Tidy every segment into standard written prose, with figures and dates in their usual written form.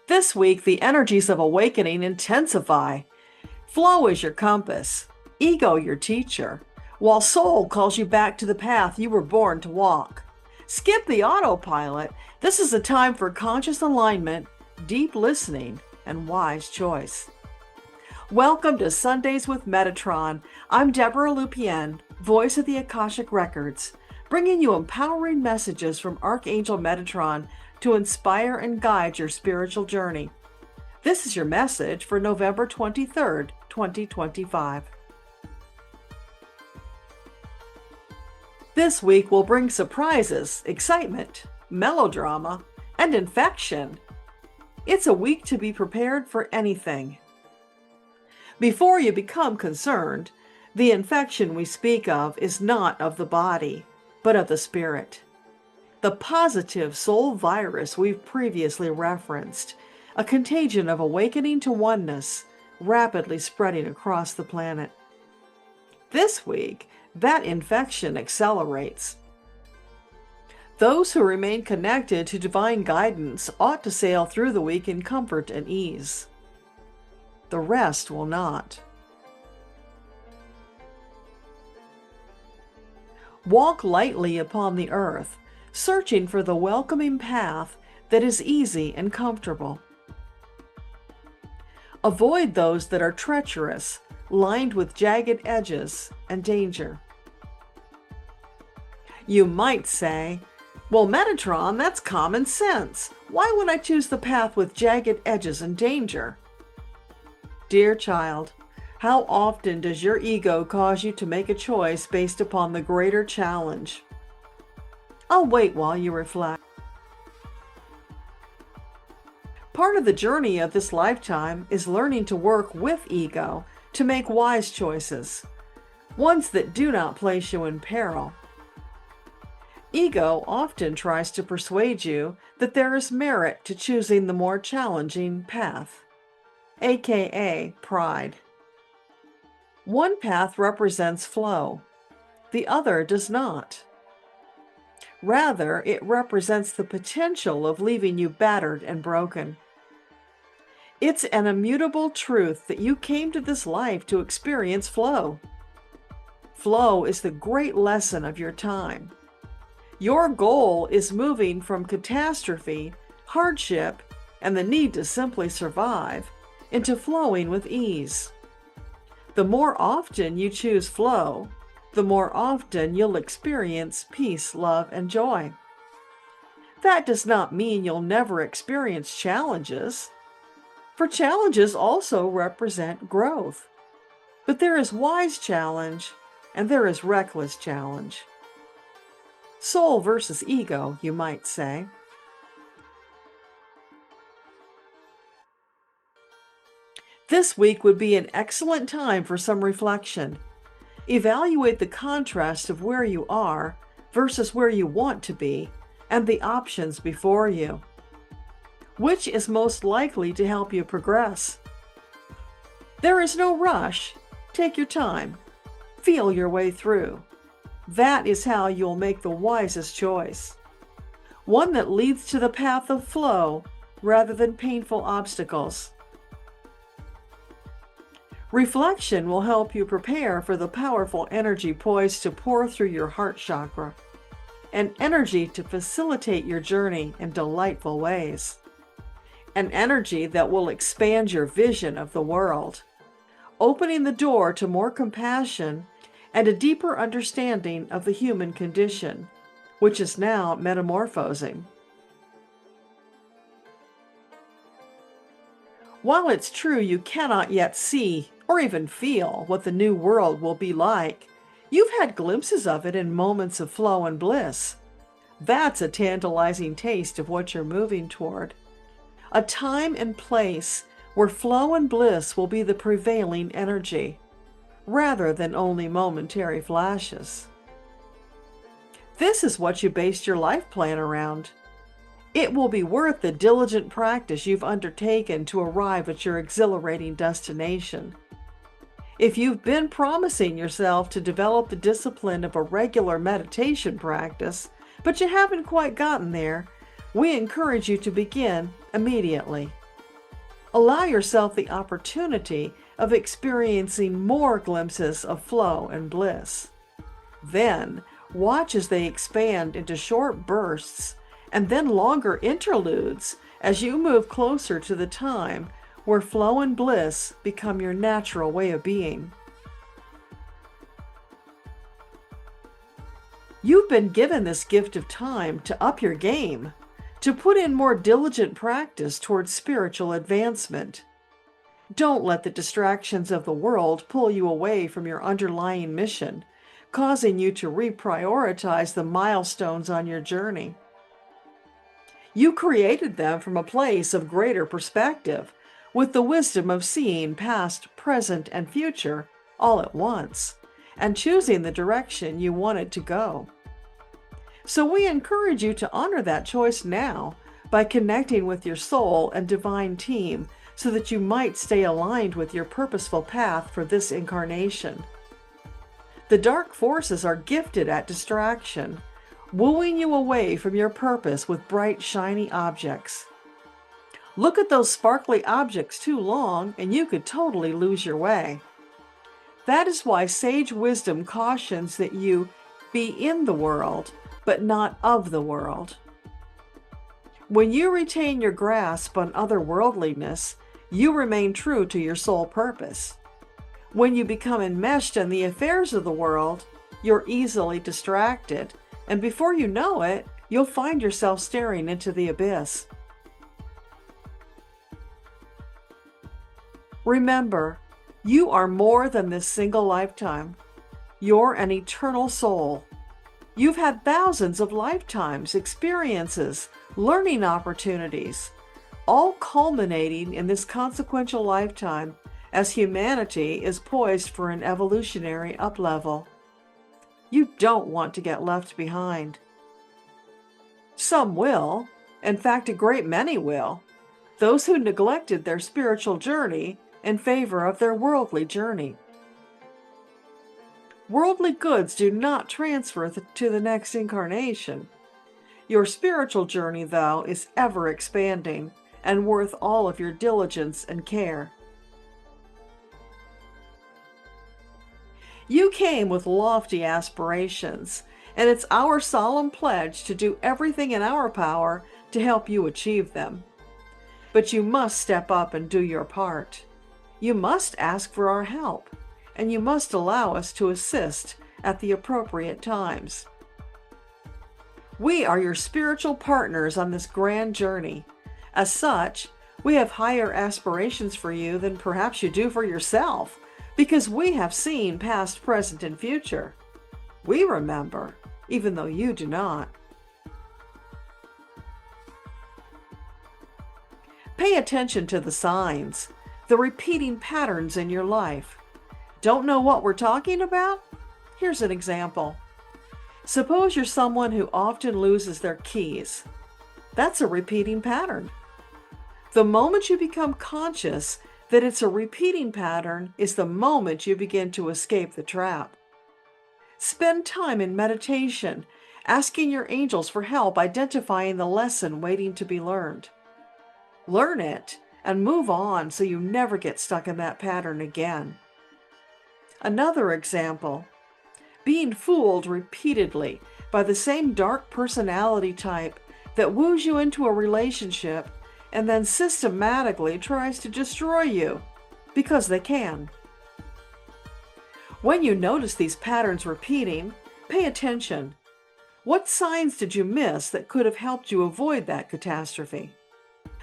This week, the energies of awakening intensify. Flow is your compass, ego your teacher, while soul calls you back to the path you were born to walk. Skip the autopilot. This is a time for conscious alignment, deep listening, and wise choice. Welcome to Sundays with Metatron. I'm Debbra Lupien, voice of the Akashic Records, bringing you empowering messages from Archangel Metatron to inspire and guide your spiritual journey. This is your message for November 23rd, 2025. This week will bring surprises, excitement, melodrama, and infection. It's a week to be prepared for anything. Before you become concerned, the infection we speak of is not of the body, but of the spirit. The positive soul virus we've previously referenced, a contagion of awakening to oneness, rapidly spreading across the planet. This week, that infection accelerates. Those who remain connected to divine guidance ought to sail through the week in comfort and ease. The rest will not. Walk lightly upon the earth, searching for the welcoming path that is easy and comfortable. Avoid those that are treacherous, lined with jagged edges and danger. You might say, well, Metatron, that's common sense. Why would I choose the path with jagged edges and danger? Dear child, how often does your ego cause you to make a choice based upon the greater challenge? I'll wait while you reflect. Part of the journey of this lifetime is learning to work with ego to make wise choices, ones that do not place you in peril. Ego often tries to persuade you that there is merit to choosing the more challenging path, aka pride. One path represents flow, the other does not. Rather, it represents the potential of leaving you battered and broken. It's an immutable truth that you came to this life to experience flow. Flow is the great lesson of your time. Your goal is moving from catastrophe, hardship, and the need to simply survive into flowing with ease. The more often you choose flow, the more often you'll experience peace, love, and joy. That does not mean you'll never experience challenges, for challenges also represent growth. But there is wise challenge, and there is reckless challenge. Soul versus ego, you might say. This week would be an excellent time for some reflection. Evaluate the contrast of where you are versus where you want to be and the options before you. Which is most likely to help you progress? There is no rush. Take your time. Feel your way through. That is how you'll make the wisest choice. One that leads to the path of flow rather than painful obstacles. Reflection will help you prepare for the powerful energy poised to pour through your heart chakra, an energy to facilitate your journey in delightful ways, an energy that will expand your vision of the world, opening the door to more compassion and a deeper understanding of the human condition, which is now metamorphosing. While it's true you cannot yet see or even feel what the new world will be like, you've had glimpses of it in moments of flow and bliss. That's a tantalizing taste of what you're moving toward. A time and place where flow and bliss will be the prevailing energy, rather than only momentary flashes. This is what you based your life plan around. It will be worth the diligent practice you've undertaken to arrive at your exhilarating destination. If you've been promising yourself to develop the discipline of a regular meditation practice, but you haven't quite gotten there, we encourage you to begin immediately. Allow yourself the opportunity of experiencing more glimpses of flow and bliss. Then, watch as they expand into short bursts and then longer interludes as you move closer to the time where flow and bliss become your natural way of being. You've been given this gift of time to up your game, to put in more diligent practice towards spiritual advancement. Don't let the distractions of the world pull you away from your underlying mission, causing you to reprioritize the milestones on your journey. You created them from a place of greater perspective, with the wisdom of seeing past, present, and future all at once, and choosing the direction you wanted to go. So we encourage you to honor that choice now by connecting with your soul and divine team so that you might stay aligned with your purposeful path for this incarnation. The dark forces are gifted at distraction, wooing you away from your purpose with bright, shiny objects. Look at those sparkly objects too long and you could totally lose your way. That is why sage wisdom cautions that you be in the world, but not of the world. When you retain your grasp on otherworldliness, you remain true to your soul purpose. When you become enmeshed in the affairs of the world, you're easily distracted, and before you know it, you'll find yourself staring into the abyss. Remember, you are more than this single lifetime. You're an eternal soul. You've had thousands of lifetimes, experiences, learning opportunities, all culminating in this consequential lifetime as humanity is poised for an evolutionary uplevel. You don't want to get left behind. Some will. In fact, a great many will. Those who neglected their spiritual journey in favor of their worldly journey. Worldly goods do not transfer to the next incarnation. Your spiritual journey, though, is ever expanding and worth all of your diligence and care. You came with lofty aspirations, and it's our solemn pledge to do everything in our power to help you achieve them. But you must step up and do your part. You must ask for our help, and you must allow us to assist at the appropriate times. We are your spiritual partners on this grand journey. As such, we have higher aspirations for you than perhaps you do for yourself, because we have seen past, present, and future. We remember, even though you do not. Pay attention to the signs, the repeating patterns in your life. Don't know what we're talking about? Here's an example. Suppose you're someone who often loses their keys. That's a repeating pattern. The moment you become conscious that it's a repeating pattern is the moment you begin to escape the trap. Spend time in meditation, asking your angels for help identifying the lesson waiting to be learned. Learn it and move on so you never get stuck in that pattern again. Another example, being fooled repeatedly by the same dark personality type that woos you into a relationship and then systematically tries to destroy you, because they can. When you notice these patterns repeating, pay attention. What signs did you miss that could have helped you avoid that catastrophe?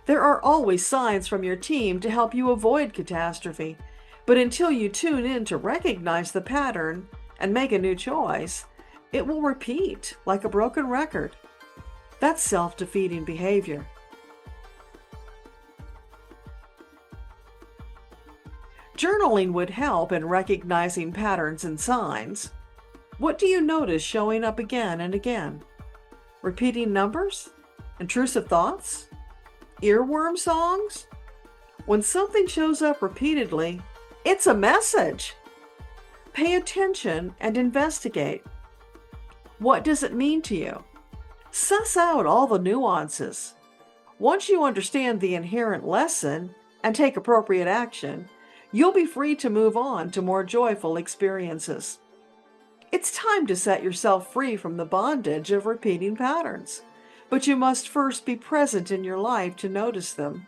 There are always signs from your team to help you avoid catastrophe, but until you tune in to recognize the pattern and make a new choice, it will repeat like a broken record. That's self-defeating behavior. Journaling would help in recognizing patterns and signs. What do you notice showing up again and again? Repeating numbers? Intrusive thoughts? Earworm songs? When something shows up repeatedly, it's a message. Pay attention and investigate. What does it mean to you? Suss out all the nuances. Once you understand the inherent lesson, and take appropriate action, you'll be free to move on to more joyful experiences. It's time to set yourself free from the bondage of repeating patterns, but you must first be present in your life to notice them.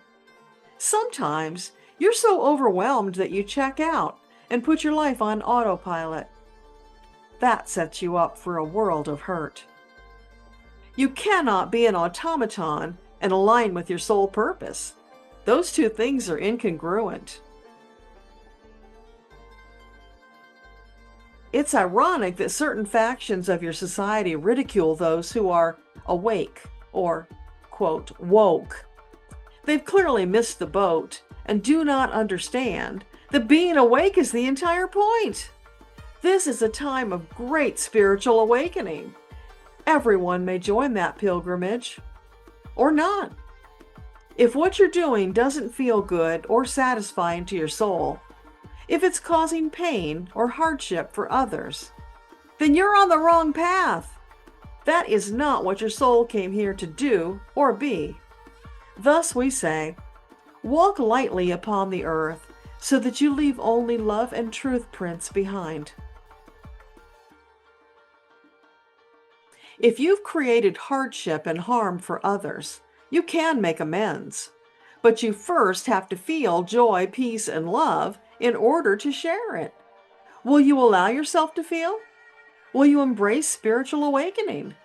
Sometimes you're so overwhelmed that you check out and put your life on autopilot. That sets you up for a world of hurt. You cannot be an automaton and align with your soul purpose. Those two things are incongruent. It's ironic that certain factions of your society ridicule those who are awake or, quote, woke. They've clearly missed the boat and do not understand that being awake is the entire point. This is a time of great spiritual awakening. Everyone may join that pilgrimage, or not. If what you're doing doesn't feel good or satisfying to your soul, if it's causing pain or hardship for others, then you're on the wrong path. That is not what your soul came here to do or be. Thus we say, walk lightly upon the earth so that you leave only love and truth prints behind. If you've created hardship and harm for others, you can make amends. But you first have to feel joy, peace, and love in order to share it. Will you allow yourself to feel? Will you embrace spiritual awakening?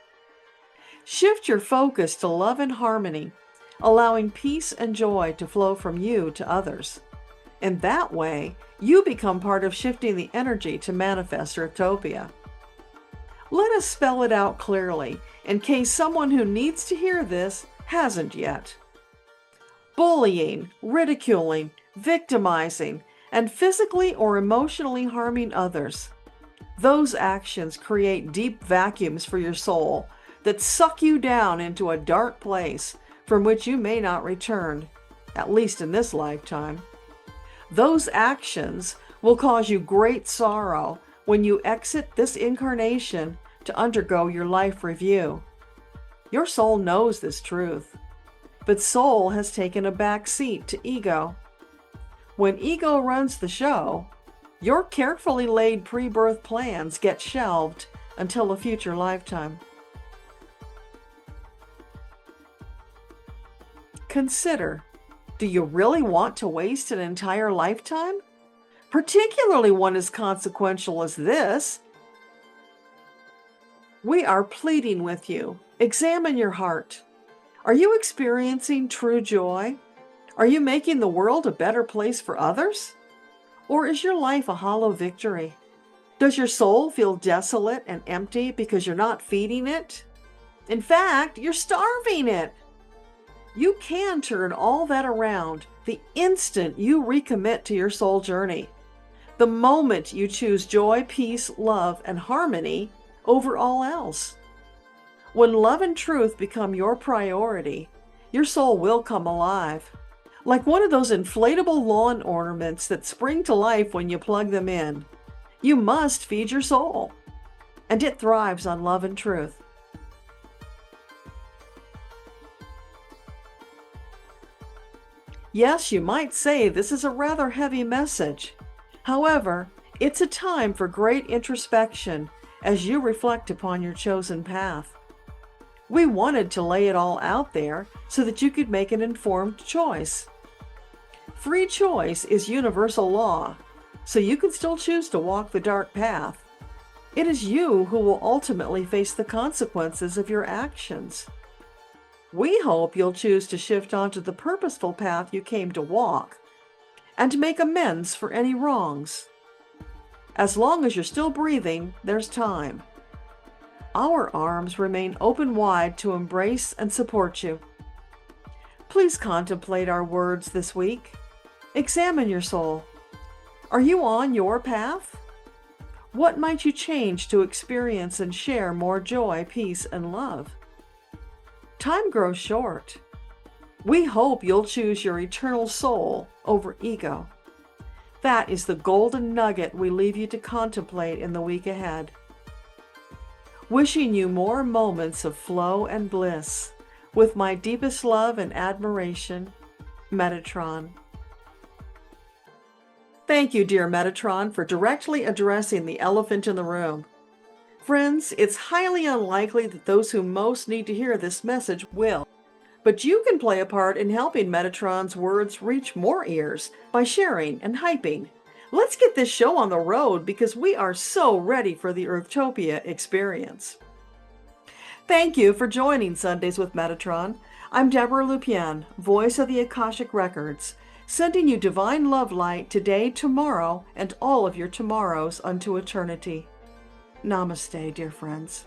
Shift your focus to love and harmony, allowing peace and joy to flow from you to others. In that way, you become part of shifting the energy to manifest Earthtopia. Let us spell it out clearly, in case someone who needs to hear this hasn't yet. Bullying, ridiculing, victimizing, and physically or emotionally harming others. Those actions create deep vacuums for your soul that suck you down into a dark place from which you may not return, at least in this lifetime. Those actions will cause you great sorrow when you exit this incarnation to undergo your life review. Your soul knows this truth, but soul has taken a back seat to ego. When ego runs the show, your carefully laid pre-birth plans get shelved until a future lifetime. Consider, do you really want to waste an entire lifetime? Particularly one as consequential as this. We are pleading with you. Examine your heart. Are you experiencing true joy? Are you making the world a better place for others? Or is your life a hollow victory? Does your soul feel desolate and empty because you're not feeding it? In fact, you're starving it. You can turn all that around the instant you recommit to your soul journey. The moment you choose joy, peace, love, and harmony over all else. When love and truth become your priority, your soul will come alive. Like one of those inflatable lawn ornaments that spring to life when you plug them in. You must feed your soul, and it thrives on love and truth. Yes, you might say this is a rather heavy message. However, it's a time for great introspection as you reflect upon your chosen path. We wanted to lay it all out there so that you could make an informed choice. Free choice is universal law, so you can still choose to walk the dark path. It is you who will ultimately face the consequences of your actions. We hope you'll choose to shift onto the purposeful path you came to walk and to make amends for any wrongs. As long as you're still breathing, there's time. Our arms remain open wide to embrace and support you. Please contemplate our words this week. Examine your soul. Are you on your path? What might you change to experience and share more joy, peace, and love? Time grows short. We hope you'll choose your eternal soul over ego. That is the golden nugget we leave you to contemplate in the week ahead. Wishing you more moments of flow and bliss, with my deepest love and admiration, Metatron. Thank you, dear Metatron, for directly addressing the elephant in the room. Friends, it's highly unlikely that those who most need to hear this message will. But you can play a part in helping Metatron's words reach more ears by sharing and hyping. Let's get this show on the road because we are so ready for the Earthtopia experience. Thank you for joining Sundays with Metatron. I'm Debbra Lupien, voice of the Akashic Records, sending you divine love light today, tomorrow, and all of your tomorrows unto eternity. Namaste, dear friends.